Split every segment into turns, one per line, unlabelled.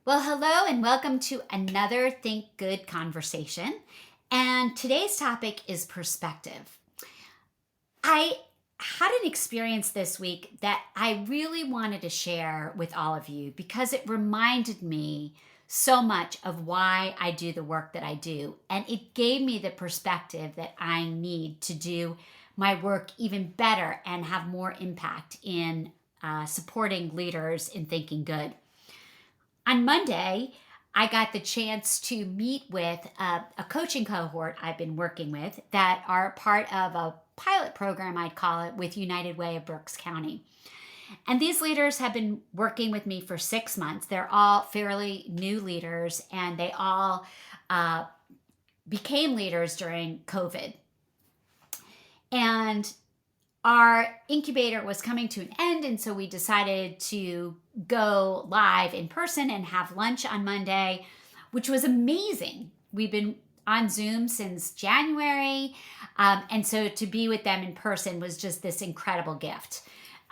Well, hello and welcome to another Think Good conversation. And today's topic is perspective. I had an experience this week that I really wanted to share with all of you because it reminded me so much of why I do the work that I do. And it gave me the perspective that I need to do my work even better and have more impact in supporting leaders in thinking good. On Monday, I got the chance to meet with a coaching cohort I've been working with that are part of a pilot program, I'd call it, with United Way of Berks County. And these leaders have been working with me for 6 months. They're all fairly new leaders, and they all uh, became leaders during COVID. And our incubator was coming to an end, and so we decided to go live in person and have lunch on Monday, which was amazing. We've been on Zoom since January, and so to be with them in person was just this incredible gift.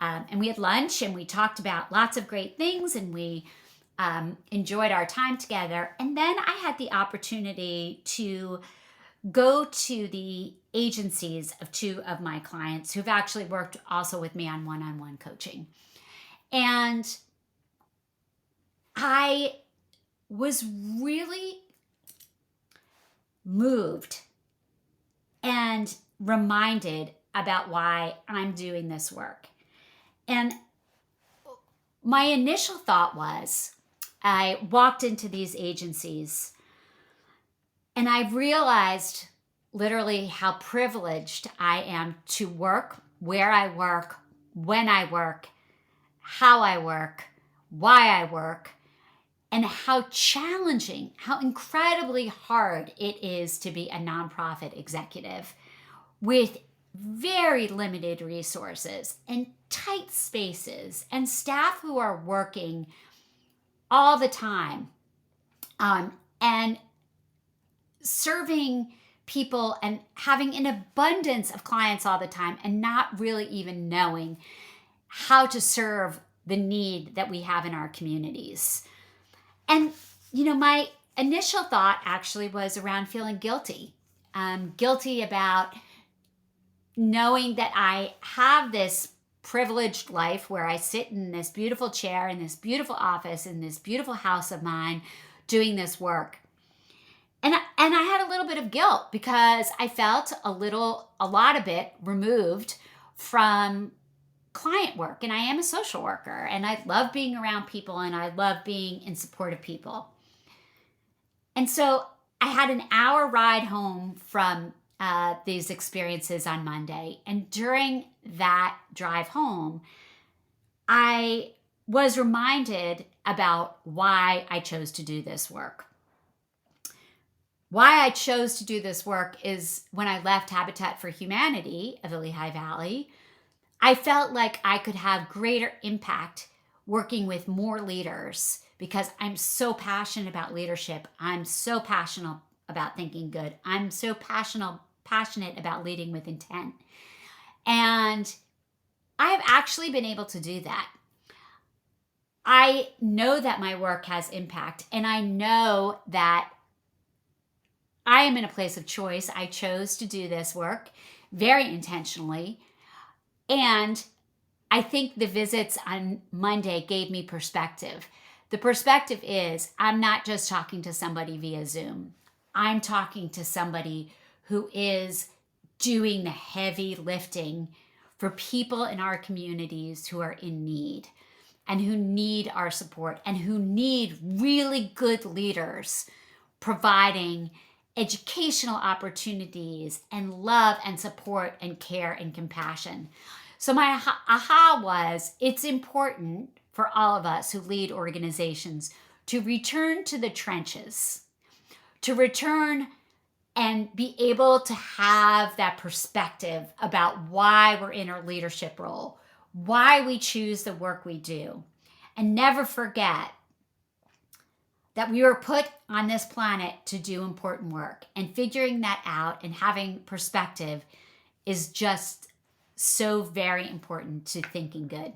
And we had lunch and we talked about lots of great things, and we enjoyed our time together. And then I had the opportunity to go to the agencies of two of my clients who've actually worked also with me on one-on-one coaching. And I was really moved and reminded about why I'm doing this work. And my initial thought was, I walked into these agencies and I realized literally how privileged I am to work, where I work, when I work, how I work, why I work, and how challenging, how incredibly hard it is to be a nonprofit executive with very limited resources and tight spaces and staff who are working all the time and serving people and having an abundance of clients all the time and not really even knowing how to serve the need that we have in our communities. And, my initial thought actually was around feeling guilty. Guilty about knowing that I have this privileged life where I sit in this beautiful chair, in this beautiful office, in this beautiful house of mine, doing this work. And I had a little bit of guilt because I felt a lot of it removed from client work. And I am a social worker, and I love being around people, and I love being in support of people. And so I had an hour ride home from these experiences on Monday. And during that drive home, I was reminded about why I chose to do this work. Why I chose to do this work is when I left Habitat for Humanity of the Lehigh Valley, I felt like I could have greater impact working with more leaders because I'm so passionate about leadership. I'm so passionate about thinking good. I'm so passionate about leading with intent. And I have actually been able to do that. I know that my work has impact, and I know that I am in a place of choice. I chose to do this work very intentionally. And I think the visits on Monday gave me perspective. The perspective is I'm not just talking to somebody via Zoom. I'm talking to somebody who is doing the heavy lifting for people in our communities who are in need and who need our support and who need really good leaders providing educational opportunities and love and support and care and compassion. So my aha was, it's important for all of us who lead organizations to return to the trenches, to return and be able to have that perspective about why we're in our leadership role, why we choose the work we do, and never forget that we were put on this planet to do important work. And figuring that out and having perspective is just so very important to thinking good.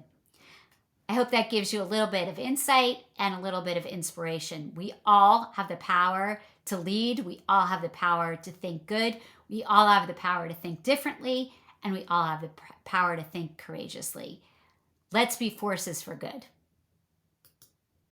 I hope that gives you a little bit of insight and a little bit of inspiration. We all have the power to lead. We all have the power to think good. We all have the power to think differently. And we all have the power to think courageously. Let's be forces for good.